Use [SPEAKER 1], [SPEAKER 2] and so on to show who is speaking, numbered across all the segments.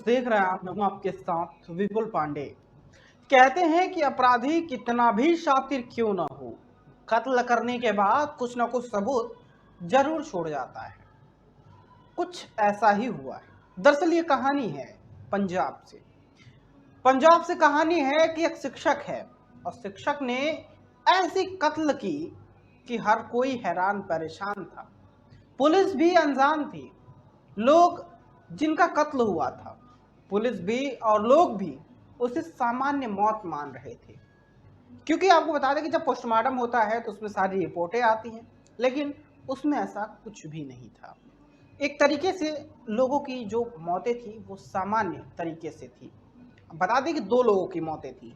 [SPEAKER 1] देख रहे हैं आप, मैं हूं आपके साथ विपुल पांडे। कहते हैं कि अपराधी कितना भी शातिर क्यों ना हो, कत्ल करने के बाद कुछ ना कुछ सबूत जरूर छोड़ जाता है। कुछ ऐसा ही हुआ है। दरअसल ये कहानी है पंजाब से। पंजाब से कहानी है कि एक शिक्षक है और शिक्षक ने ऐसी कत्ल की कि हर कोई हैरान परेशान था। पुलिस भी अनजान थी। लोग जिनका कत्ल हुआ था, पुलिस भी और लोग भी उसे सामान्य मौत मान रहे थे। क्योंकि आपको बता दें कि जब पोस्टमार्टम होता है तो उसमें सारी रिपोर्टें आती हैं, लेकिन उसमें ऐसा कुछ भी नहीं था। एक तरीके से लोगों की जो मौतें थी वो सामान्य तरीके से थी। बता दें कि 2 लोगों की मौतें थी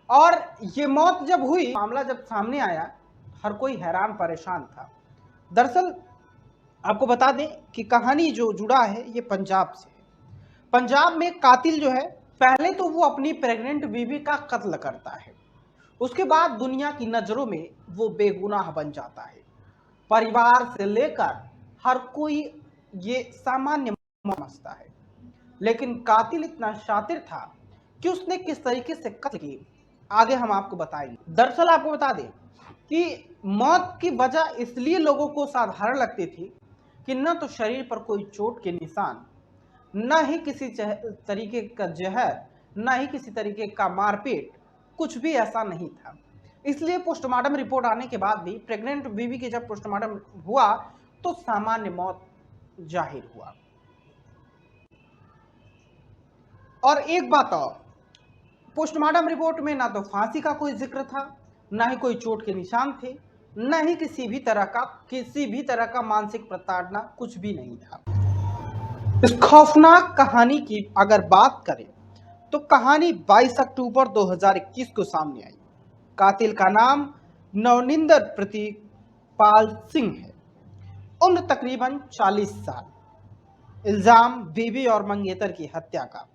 [SPEAKER 1] और ये मौत जब हुई, मामला जब सामने आया, हर कोई हैरान परेशान था। दरअसल आपको बता दें कि कहानी जो जुड़ा है ये पंजाब से है। पंजाब में कातिल जो है, पहले तो वो अपनी प्रेग्नेंट बीवी का कत्ल करता है, उसके बाद दुनिया की नजरों में वो बेगुनाह बन जाता है। परिवार से लेकर हर कोई ये सामान्य समझता है, लेकिन कातिल इतना शातिर था कि उसने किस तरीके से कत्ल की, आगे हम आपको बताएंगे। दरअसल आपको बता दें कि मौत की वजह इसलिए लोगों को साधारण लगती थी कि न तो शरीर पर कोई चोट के निशान, न ही किसी तरीके का जहर, न ही किसी तरीके का मारपीट, कुछ भी ऐसा नहीं था। इसलिए पोस्टमार्टम रिपोर्ट आने के बाद भी प्रेग्नेंट बीवी के जब पोस्टमार्टम हुआ तो सामान्य मौत जाहिर हुआ। और एक बात और, पोस्टमार्टम रिपोर्ट में ना तो फांसी का कोई जिक्र था, ना ही कोई चोट के निशान थे, न ही किसी भी तरह का मानसिक प्रताड़ना, कुछ भी नहीं था। इस खौफनाक कहानी की अगर बात करें तो कहानी 22 अक्टूबर 2021 को सामने आई। कातिल का नाम नवनिंदर प्रतिपाल सिंह है। उम्र तकरीबन 40 साल। इल्जाम बीवी और मंगेतर की हत्या का।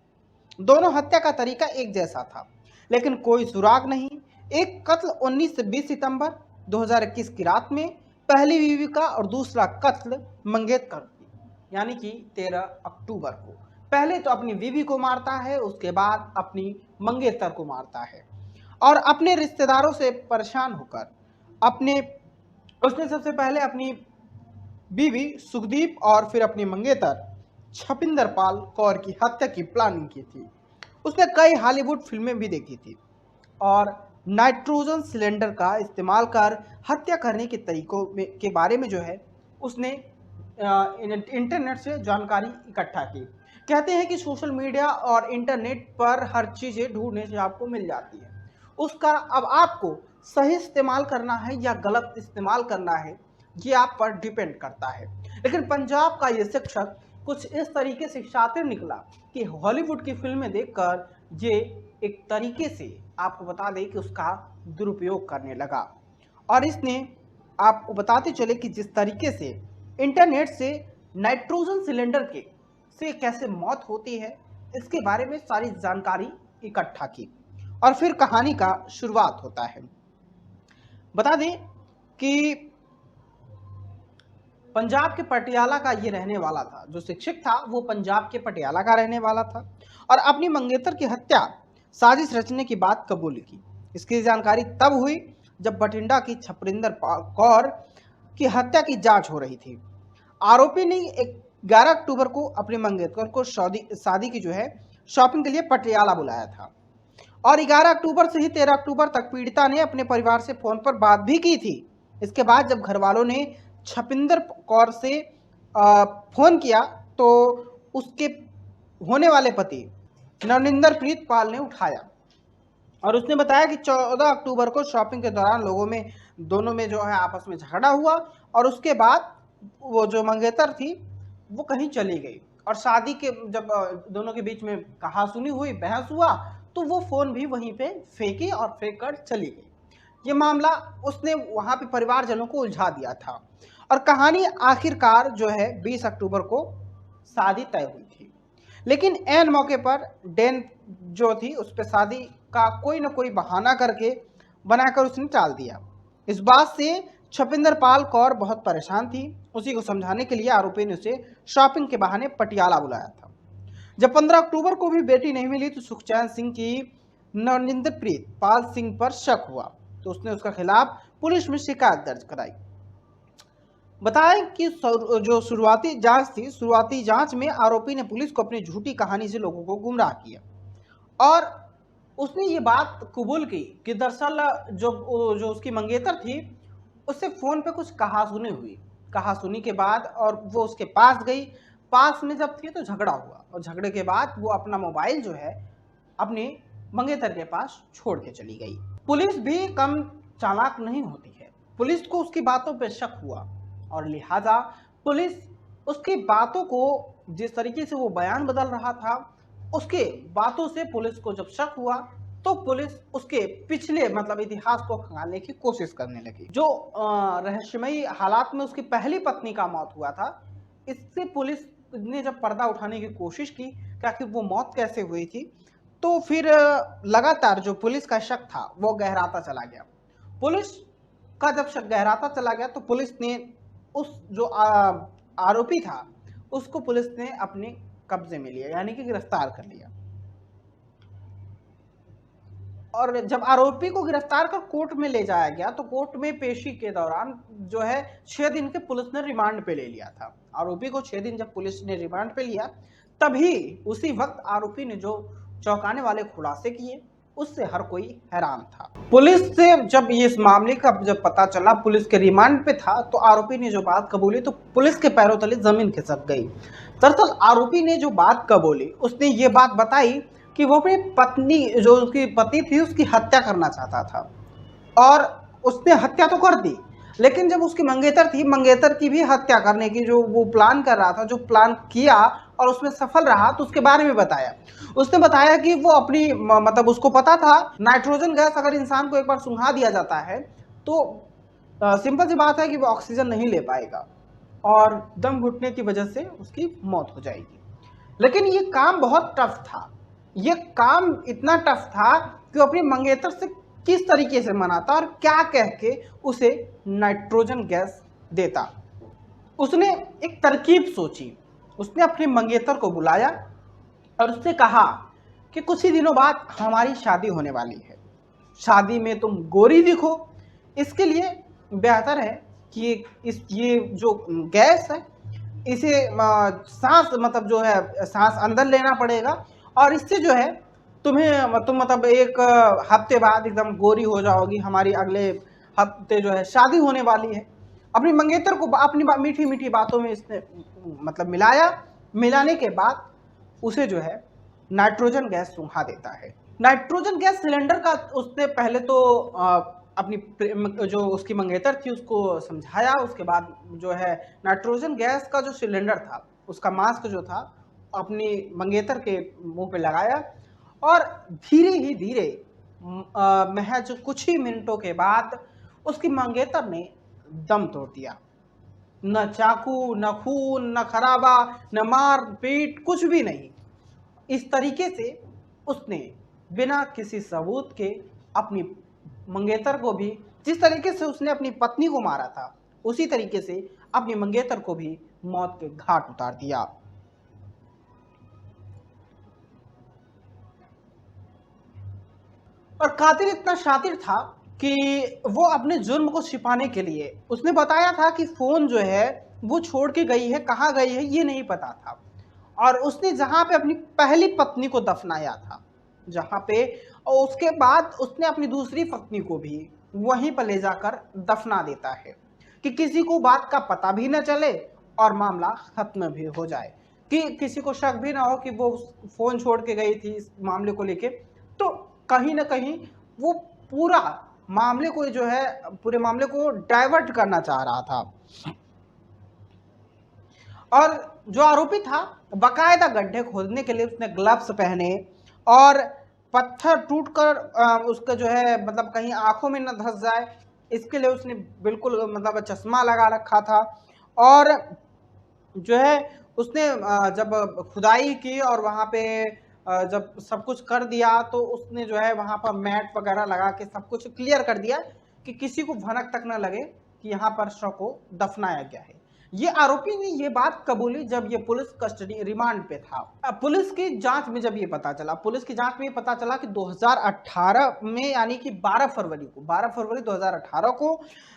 [SPEAKER 1] दोनों हत्या का तरीका एक जैसा था, लेकिन कोई सुराग नहीं। एक कत्ल 19 से 20 सितंबर 2021 की रात में पहली बीवी का और दूसरा कत्ल मंगेतर यानी कि 13 अक्टूबर को। पहले तो अपनी बीवी को मारता है, उसके बाद अपनी मंगेतर को मारता है और अपने रिश्तेदारों से परेशान होकर उसने सबसे पहले अपनी बीवी सुखदीप और फिर अपनी मंगेतर छपिंदर पाल कौर की हत्या की प्लानिंग की थी। उसने कई हॉलीवुड फिल्में भी देखी थी और नाइट्रोजन सिलेंडर का इस्तेमाल कर हत्या करने के तरीकों के बारे में जो है उसने इंटरनेट से जानकारी इकट्ठा की। कहते हैं कि सोशल मीडिया और इंटरनेट पर हर चीज़ें ढूंढने से आपको मिल जाती है। उसका अब आपको सही इस्तेमाल करना है या गलत इस्तेमाल करना है, ये आप पर डिपेंड करता है। लेकिन पंजाब का ये शिक्षक कुछ इस तरीके से शातिर निकला कि हॉलीवुड की फिल्में देखकर ये एक तरीके से आपको बता दें कि उसका दुरुपयोग करने लगा। और इसने आपको बताते चले कि जिस तरीके से इंटरनेट से नाइट्रोजन सिलेंडर के से कैसे मौत होती है, इसके बारे में सारी जानकारी इकट्ठा की और फिर कहानी का शुरुआत होता है। बता दें कि पंजाब के पटियाला का ये रहने वाला था। जो शिक्षक था वो पंजाब के पटियाला का रहने वाला था और अपनी मंगेतर की हत्या साजिश रचने की बात कबूल की। इसकी जानकारी तब हुई जब बठिंडा की छपरिंदर कौर की हत्या की जांच हो रही थी। आरोपी ने 11 अक्टूबर को अपनी मंगेतर को शादी की जो है शॉपिंग के लिए पटियाला बुलाया था और 11 अक्टूबर से ही 13 अक्टूबर तक पीड़िता ने अपने परिवार से फोन पर बात भी की थी। इसके बाद जब घर वालों ने छपिंदर कौर से फोन किया तो उसके होने वाले पति नवनिंदर प्रीतपाल ने उठाया और उसने बताया कि 14 अक्टूबर को शॉपिंग के दौरान दोनों में जो है आपस में झगड़ा हुआ और उसके बाद वो जो मंगेतर थी वो कहीं चली गई और शादी के जब दोनों के बीच में कहासुनी हुई, बहस हुआ, तो वो फोन भी वहीं पे फेंकी और फेंक कर चली गई। ये मामला उसने वहां पे परिवारजनों को उलझा दिया था और कहानी आखिरकार जो है 20 अक्टूबर को शादी तय हुई थी। लेकिन ऐन मौके पर डेन जो थी उस पर शादी का कोई ना कोई बहाना करके बनाकर उसने टाल दिया। इस बात से छपिंदर पाल कौर बहुत परेशान थी। उसी को समझाने के लिए आरोपी ने उसे शॉपिंग के बहाने पटियाला बुलाया था। जब 15 अक्टूबर को भी बेटी नहीं मिली तो सुखचैन सिंह की नवनिंद्रप्रीत पाल सिंह पर शक हुआ, तो उसने उसका खिलाफ पुलिस में शिकायत दर्ज कराई। बताएं कि जो शुरुआती जांच थी, शुरुआती जांच में आरोपी ने पुलिस को अपनी झूठी कहानी से लोगों को गुमराह किया और उसने ये बात कबूल की कि दरअसल जो जो उसकी मंगेतर थी उससे फोन पे कुछ कहासुनी हुई, कहासुनी के बाद और वो उसके पास गई। पास में जब थी तो झगड़ा हुआ और झगड़े के बाद वो अपना मोबाइल जो है अपनी मंगेतर के पास छोड़ के चली गई। पुलिस भी कम चालाक नहीं होती है, पुलिस को उसकी बातों पे शक हुआ और लिहाजा पुलिस उसकी बातों को, जिस तरीके से वो बयान बदल रहा था, उसके बातों से पुलिस को जब शक हुआ तो पुलिस उसके पिछले मतलब इतिहास को खंगालने की कोशिश करने लगी। जो रहस्यमयी हालात में उसकी पहली पत्नी का मौत हुआ था, इससे पुलिस ने जब पर्दा उठाने की कोशिश की कि आखिर वो मौत कैसे हुई थी, तो फिर लगातार जो पुलिस का शक था वो गहराता चला गया। पुलिस का जब शक गहराता चला गया तो पुलिस ने उस जो आरोपी था उसको पुलिस ने अपने कब्जे में लिया, यानी कि गिरफ्तार कर लिया। और जब आरोपी को गिरफ्तार कर कोर्ट में ले जाया गया तो कोर्ट में पेशी के दौरान जो है 6 दिन के पुलिस ने रिमांड पे ले लिया था। आरोपी को 6 दिन जब पुलिस ने रिमांड पे लिया तभी उसी वक्त आरोपी ने जो चौंकाने वाले खुलासे किए उससे हर कोई हैरान था। पुलिस से जब ये इस मामले का जब पता चला, पुलिस के रिमांड पे था, तो आरोपी ने जो बात कबूली तो पुलिस के पैरों तले जमीन खिसक गई। दरअसल आरोपी ने जो बात कबूली, उसने ये बात बताई कि वो अपनी पत्नी, जो उसकी पति थी, उसकी हत्या करना चाहता था और उसने हत्या तो कर दी, लेकिन जब उसकी मंगेतर थी, मंगेतर की भी हत्या करने की जो वो प्लान कर रहा था, जो प्लान किया और उसमें सफल रहा, तो उसके बारे में बताया। उसने बताया कि वो अपनी मतलब उसको पता था नाइट्रोजन गैस अगर इंसान को एक बार सूंघा दिया जाता है तो सिंपल सी बात है कि वो ऑक्सीजन नहीं ले पाएगा और दम घुटने की वजह से उसकी मौत हो जाएगी। लेकिन ये काम बहुत टफ था, ये काम इतना टफ था कि वो अपनी मंगेतर से किस तरीके से मनाता और क्या कह के उसे नाइट्रोजन गैस देता। उसने एक तरकीब सोची, उसने अपनी मंगेतर को बुलाया और उससे कहा कि कुछ ही दिनों बाद हमारी शादी होने वाली है, शादी में तुम गोरी दिखो, इसके लिए बेहतर है कि ये जो गैस है इसे सांस मतलब जो है सांस अंदर लेना पड़ेगा और इससे जो है तुम मतलब एक हफ्ते बाद एकदम गोरी हो जाओगी, हमारी अगले हफ्ते जो है शादी होने वाली है। अपनी मंगेतर को अपनी मीठी मीठी बातों में इसने मतलब मिलाया, मिलाने के बाद उसे जो है नाइट्रोजन गैस सूंघा देता है। नाइट्रोजन गैस सिलेंडर का उसने पहले तो अपनी जो उसकी मंगेतर थी उसको समझाया, उसके बाद जो है नाइट्रोजन गैस का जो सिलेंडर था उसका मास्क जो था अपनी मंगेतर के मुंह पे लगाया और धीरे ही धीरे महज कुछ ही मिनटों के बाद उसकी मंगेतर ने दम तोड़ दिया। न चाकू, न खून, न खराबा, न मार पीट, कुछ भी नहीं। इस तरीके से उसने बिना किसी सबूत के अपनी मंगेतर को भी, जिस तरीके से उसने अपनी पत्नी को मारा था उसी तरीके से अपनी मंगेतर को भी मौत के घाट उतार दिया। और कातिल इतना शातिर था कि वो अपने जुर्म को छिपाने के लिए, उसने बताया था कि फोन जो है वो छोड़ के गई है, कहाँ गई है ये नहीं पता था। और उसने जहाँ पे अपनी पहली पत्नी को दफनाया था, जहाँ पे, और उसके बाद उसने अपनी दूसरी पत्नी को भी वहीं पर ले जाकर दफना देता है कि किसी को बात का पता भी न चले और मामला खत्म भी हो जाए, कि किसी को शक भी ना हो कि वो फोन छोड़ के गई थी इस मामले को लेके। तो कहीं ना कहीं वो पूरा मामले को जो है, पूरे मामले को डाइवर्ट करना चाह रहा था। और जो आरोपी था बाकायदा गड्ढे खोदने के लिए उसने ग्लव्स पहने और पत्थर टूटकर उसका जो है मतलब कहीं आंखों में न धंस जाए, इसके लिए उसने बिल्कुल मतलब चश्मा लगा रखा था। और जो है उसने जब खुदाई की और वहाँ पे जब सब कुछ कर दिया तो उसने जो है वहाँ पर मैट वगैरह लगा के सब कुछ क्लियर कर दिया कि किसी को भनक तक न लगे कि यहाँ पर शव को दफनाया गया है। ये आरोपी ने ये बात कबूली जब ये पुलिस कस्टडी रिमांड पे था। पुलिस की जांच में जब ये पता चला, पुलिस की जांच में ये पता चला कि 2018 में, यानी कि 12 फरवरी 2018 को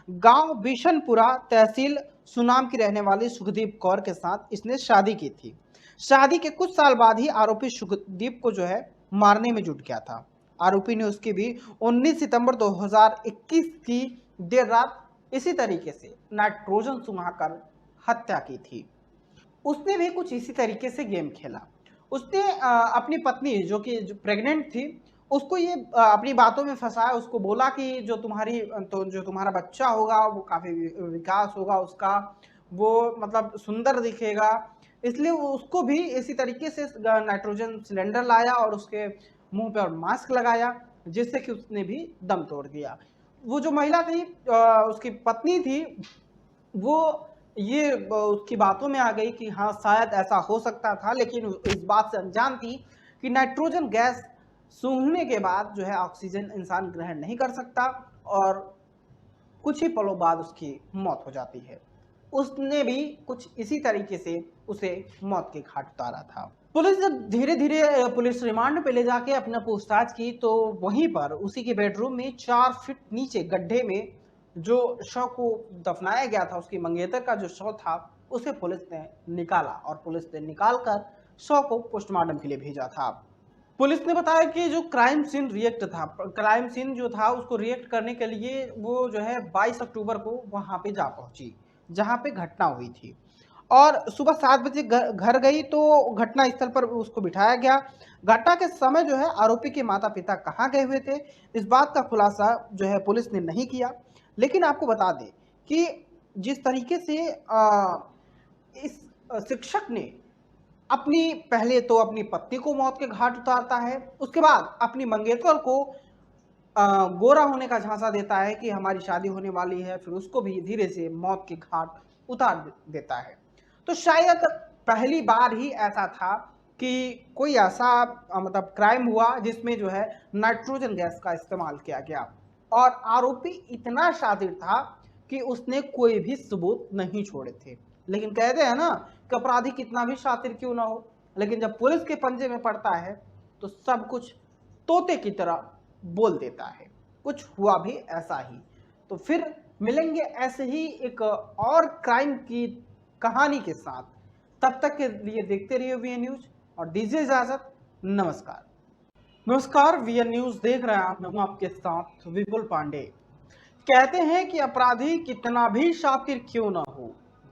[SPEAKER 1] गांव बिशनपुरा तहसील सुनाम की रहने वाली सुखदीप कौर के साथ इसने शादी की थी। शादी के कुछ साल बाद ही आरोपी सुखदीप को जो है मारने में जुट गया था। आरोपी ने उसकी भी 19 सितंबर 2021 की देर रात इसी तरीके से नाइट्रोजन सुंघाकर हत्या की थी। उसने भी कुछ इसी तरीके से गेम खेला। उसने अपनी पत्नी जो कि प्रेग्नेंट थी, उसको ये अपनी बातों में फंसाया। उसको बोला कि जो तुम्हारा बच्चा होगा वो काफी विकास होगा उसका, वो मतलब सुंदर दिखेगा, इसलिए उसको भी इसी तरीके से नाइट्रोजन सिलेंडर लाया और उसके मुंह पर मास्क लगाया, जिससे कि उसने भी दम तोड़ दिया। वो जो महिला थी, उसकी पत्नी थी, वो ये उसकी बातों में आ गई कि हाँ शायद ऐसा हो सकता था, लेकिन इस बात से अनजान थी कि नाइट्रोजन गैस सूंघने के बाद जो है ऑक्सीजन इंसान ग्रहण नहीं कर सकता और कुछ ही पलों बाद उसकी मौत हो जाती है। उसने भी कुछ इसी तरीके से उसे मौत के घाट उतारा था। पुलिस जब धीरे धीरे पुलिस रिमांड पे ले जाके अपना पूछताछ की, तो वहीं पर उसी के बेडरूम में 4 फीट नीचे गड्ढे में जो शव को दफनाया गया था, उसकी मंगेतर का जो शव था, उसे पुलिस ने निकाला और पुलिस ने निकालकर शव को पोस्टमार्टम के लिए भेजा था। पुलिस ने बताया कि जो क्राइम सीन जो था उसको रिएक्ट करने के लिए वो जो है 22 अक्टूबर को वहां पे जा पहुंची जहां पे घटना हुई थी, और सुबह 7 बजे घर गई तो घटना स्थल पर उसको बिठाया गया। घटना के समय जो है आरोपी के माता पिता कहाँ गए हुए थे, इस बात का खुलासा जो है पुलिस ने नहीं किया। लेकिन आपको बता दें कि जिस तरीके से इस शिक्षक ने पहले तो अपनी पत्नी को मौत के घाट उतारता है, उसके बाद अपनी मंगेतर को गोरा होने का झांसा देता है कि हमारी शादी होने वाली है, फिर उसको भी धीरे से मौत के घाट उतार देता है। तो शायद पहली बार ही ऐसा था कि कोई ऐसा मतलब क्राइम हुआ जिसमें जो है नाइट्रोजन गैस का इस्तेमाल किया गया, और आरोपी इतना शातिर था कि उसने कोई भी सबूत नहीं छोड़े थे। लेकिन कहते हैं ना कि अपराधी कितना भी शातिर क्यों ना हो, लेकिन जब पुलिस के पंजे में पड़ता है तो सब कुछ तोते की तरह बोल देता है। कुछ हुआ भी ऐसा ही। तो फिर मिलेंगे ऐसे ही एक और क्राइम की कहानी के साथ। तब तक के लिए देखते रहिए वीएन न्यूज और दीजिए इजाजत। नमस्कार। नमस्कार, वीएन न्यूज देख रहे हैं आप, मैं हूं आपके साथ विपुल पांडे। कहते हैं कि अपराधी कितना भी शातिर क्यों ना हो,